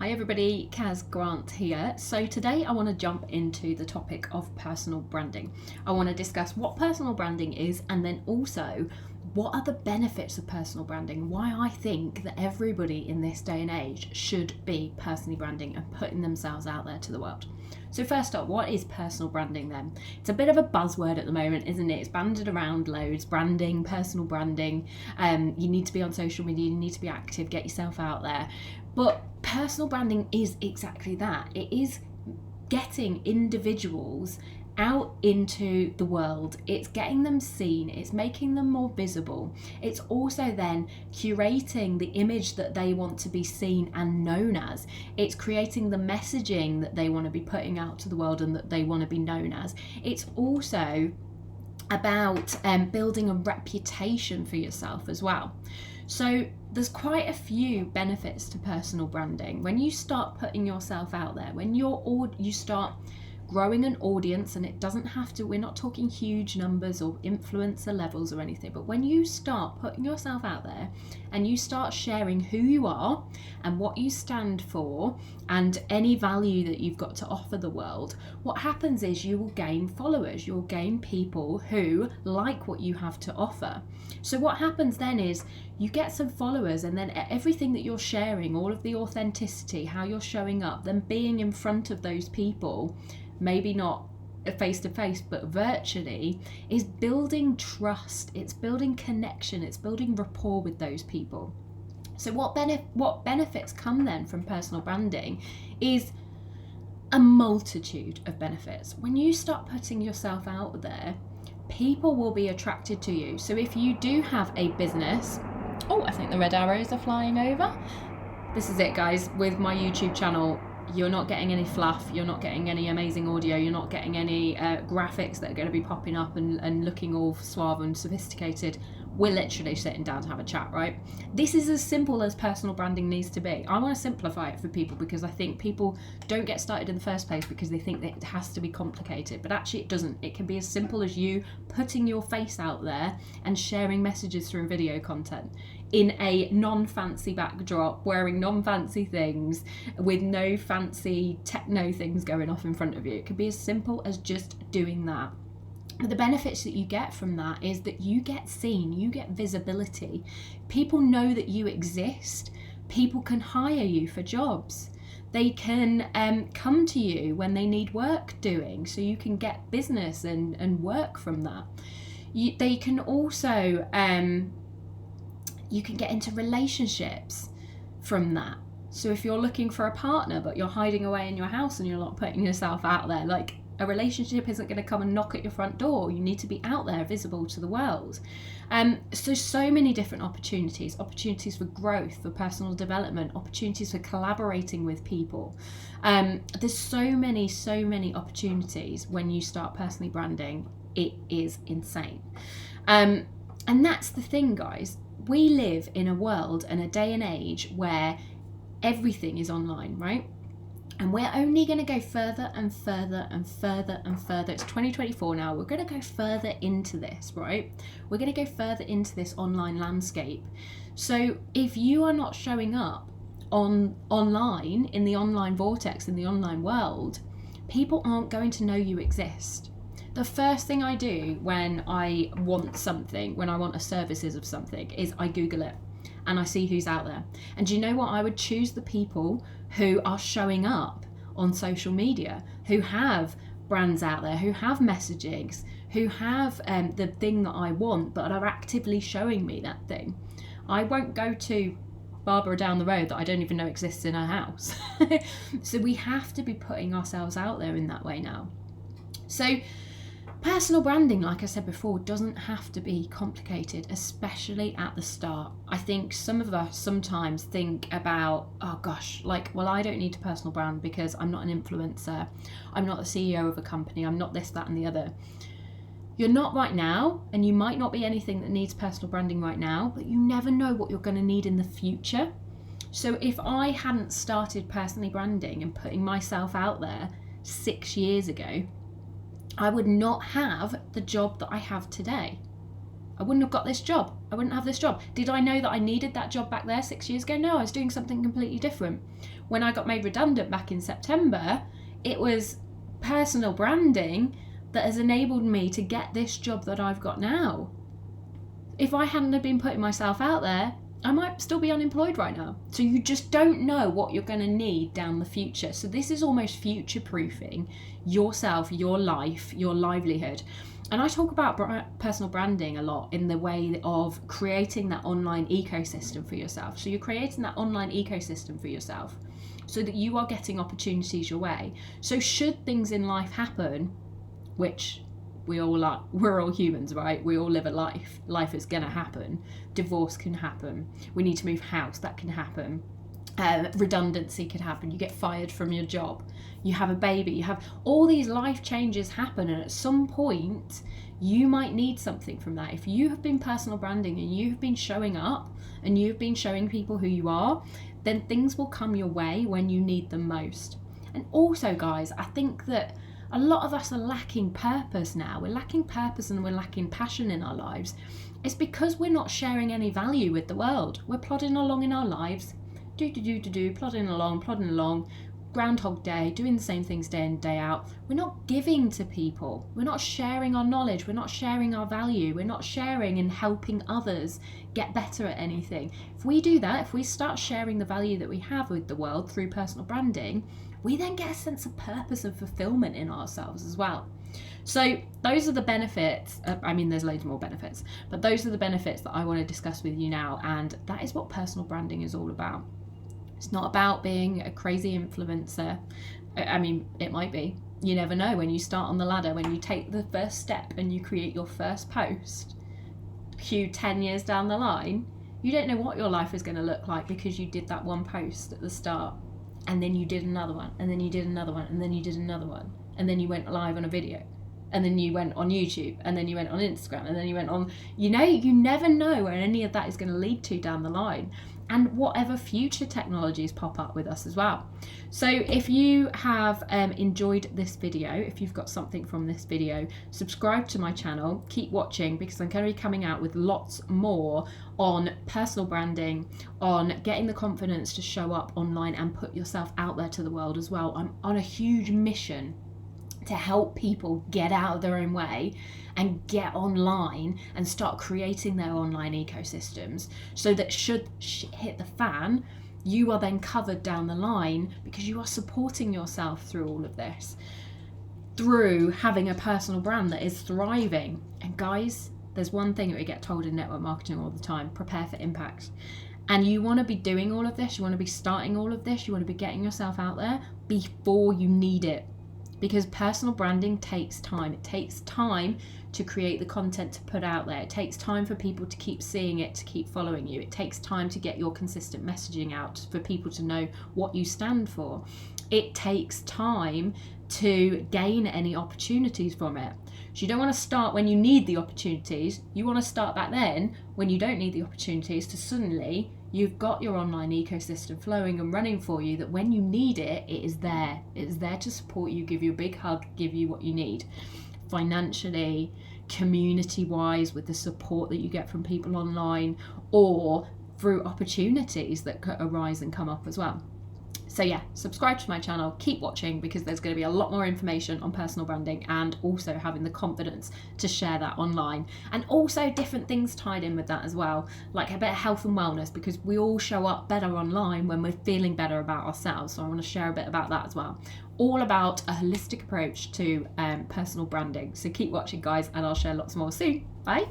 Hi everybody, Kaz Grant here. So today I want to jump into the topic of personal branding. I want to discuss what personal branding is and then also what are the benefits of personal branding, why I think that everybody in this day and age should be personally branding and putting themselves out there to the world. So first up, what is personal branding then? It's a bit of a buzzword at the moment, isn't it? It's banded around loads, branding, personal branding. You need to be on social media, you need to be active, get yourself out there. But personal branding is exactly that. It is getting individuals out into the world. It's getting them seen. It's making them more visible. It's also then curating the image that they want to be seen and known as. It's creating the messaging that they want to be putting out to the world and that they want to be known as. It's also about building a reputation for yourself as well. So there's quite a few benefits to personal branding. When you start putting yourself out there, when you start growing an audience, and it doesn't have to, we're not talking huge numbers or influencer levels or anything, but when you start putting yourself out there and you start sharing who you are and what you stand for and any value that you've got to offer the world, what happens is you will gain followers, you'll gain people who like what you have to offer. So what happens then is you get some followers, and then everything that you're sharing, all of the authenticity, how you're showing up, then being in front of those people, maybe not face to face but virtually, is building trust, it's building connection, it's building rapport with those people. So what benefits come then from personal branding is a multitude of benefits. When you start putting yourself out there, people will be attracted to you. So if you do have a business, I think the red arrows are flying over. This is it, guys, with my YouTube channel. You're not getting any fluff, you're not getting any amazing audio, you're not getting any graphics that are going to be popping up and looking all suave and sophisticated. We're literally sitting down to have a chat, right? This is as simple as personal branding needs to be. I want to simplify it for people because I think people don't get started in the first place because they think that it has to be complicated, but actually it doesn't. It can be as simple as you putting your face out there and sharing messages through video content in a non-fancy backdrop, wearing non-fancy things, with no fancy techno things going off in front of you. It could be as simple as just doing that. But the benefits that you get from that is that you get seen, you get visibility. People know that you exist. People can hire you for jobs. They can come to you when they need work doing, so you can get business and work from that. They can also... you can get into relationships from that. So if you're looking for a partner but you're hiding away in your house and you're not putting yourself out there, like, a relationship isn't going to come and knock at your front door. You need to be out there, visible to the world. So many different opportunities for growth, for personal development, opportunities for collaborating with people. There's so many opportunities when you start personally branding. It is insane. And that's the thing, guys. We live in a world and a day and age where everything is online, right? And we're only going to go further and further and further and further. It's 2024 now. We're going to go further into this, right? We're going to go further into this online landscape. So if you are not showing up online, in the online vortex, in the online world, people aren't going to know you exist. The first thing I do when I want something, when I want a services of something, is I Google it and I see who's out there. And do you know what? I would choose the people who are showing up on social media, who have brands out there, who have messagings, who have the thing that I want, but are actively showing me that thing. I won't go to Barbara down the road that I don't even know exists in her house. So we have to be putting ourselves out there in that way now. So personal branding, like I said before, doesn't have to be complicated, especially at the start. I think some of us sometimes think about, oh gosh, I don't need to personal brand because I'm not an influencer, I'm not the CEO of a company, I'm not this, that and the other. You're not right now, and you might not be anything that needs personal branding right now, but you never know what you're going to need in the future. So if I hadn't started personally branding and putting myself out there 6 years ago, I would not have the job that I have today. I wouldn't have got this job. I wouldn't have this job. Did I know that I needed that job back there 6 years ago? No, I was doing something completely different. When I got made redundant back in September, it was personal branding that has enabled me to get this job that I've got now. If I hadn't have been putting myself out there, I might still be unemployed right now. So you just don't know what you're going to need down the future. So this is almost future-proofing yourself, your life, your livelihood. And I talk about personal branding a lot in the way of creating that online ecosystem for yourself. So you're creating that online ecosystem for yourself so that you are getting opportunities your way. So should things in life happen, which we're all humans, right? We all live a life. Life is gonna happen. Divorce can happen. We need to move house, that can happen. Redundancy could happen. You get fired from your job. You have a baby. You have all these life changes happen, and at some point you might need something from that. If you have been personal branding and you've been showing up and you've been showing people who you are, then things will come your way when you need them most. And also, guys, I think that a lot of us are lacking purpose now. We're lacking purpose and we're lacking passion in our lives. It's because we're not sharing any value with the world. We're plodding along in our lives, plodding along, Groundhog Day, doing the same things day in, day out. We're not giving to people. We're not sharing our knowledge. We're not sharing our value. We're not sharing and helping others get better at anything. If we do that, if we start sharing the value that we have with the world through personal branding, we then get a sense of purpose and fulfillment in ourselves as well. So those are the benefits. There's loads more benefits, but those are the benefits that I want to discuss with you now. And that is what personal branding is all about. It's not about being a crazy influencer. It might be. You never know. When you start on the ladder, when you take the first step and you create your first post, 10 years down the line, you don't know what your life is going to look like because you did that one post at the start. And then you did another one, and then you did another one, and then you did another one, and then you went live on a video, and then you went on YouTube, and then you went on Instagram, and then you went on, you never know where any of that is going to lead to down the line, and whatever future technologies pop up with us as well. So if you have enjoyed this video, if you've got something from this video, subscribe to my channel, keep watching, because I'm going to be coming out with lots more on personal branding, on getting the confidence to show up online and put yourself out there to the world as well. I'm on a huge mission to help people get out of their own way and get online and start creating their online ecosystems, so that should shit hit the fan, you are then covered down the line because you are supporting yourself through all of this, through having a personal brand that is thriving. And guys, there's one thing that we get told in network marketing all the time: prepare for impact. And you want to be doing all of this, you want to be starting all of this, you want to be getting yourself out there before you need it. Because personal branding takes time. It takes time to create the content to put out there. It takes time for people to keep seeing it, to keep following you. It takes time to get your consistent messaging out, for people to know what you stand for. It takes time to gain any opportunities from it. So you don't want to start when you need the opportunities. You want to start back then when you don't need the opportunities, to suddenly you've got your online ecosystem flowing and running for you, that when you need it, it is there. It's there to support you, give you a big hug, give you what you need. Financially, community-wise, with the support that you get from people online, or through opportunities that could arise and come up as well. So yeah, subscribe to my channel, keep watching, because there's going to be a lot more information on personal branding, and also having the confidence to share that online, and also different things tied in with that as well, like a bit of health and wellness, because we all show up better online when we're feeling better about ourselves. So I want to share a bit about that as well. All about a holistic approach to personal branding. So keep watching, guys, and I'll share lots more soon. Bye.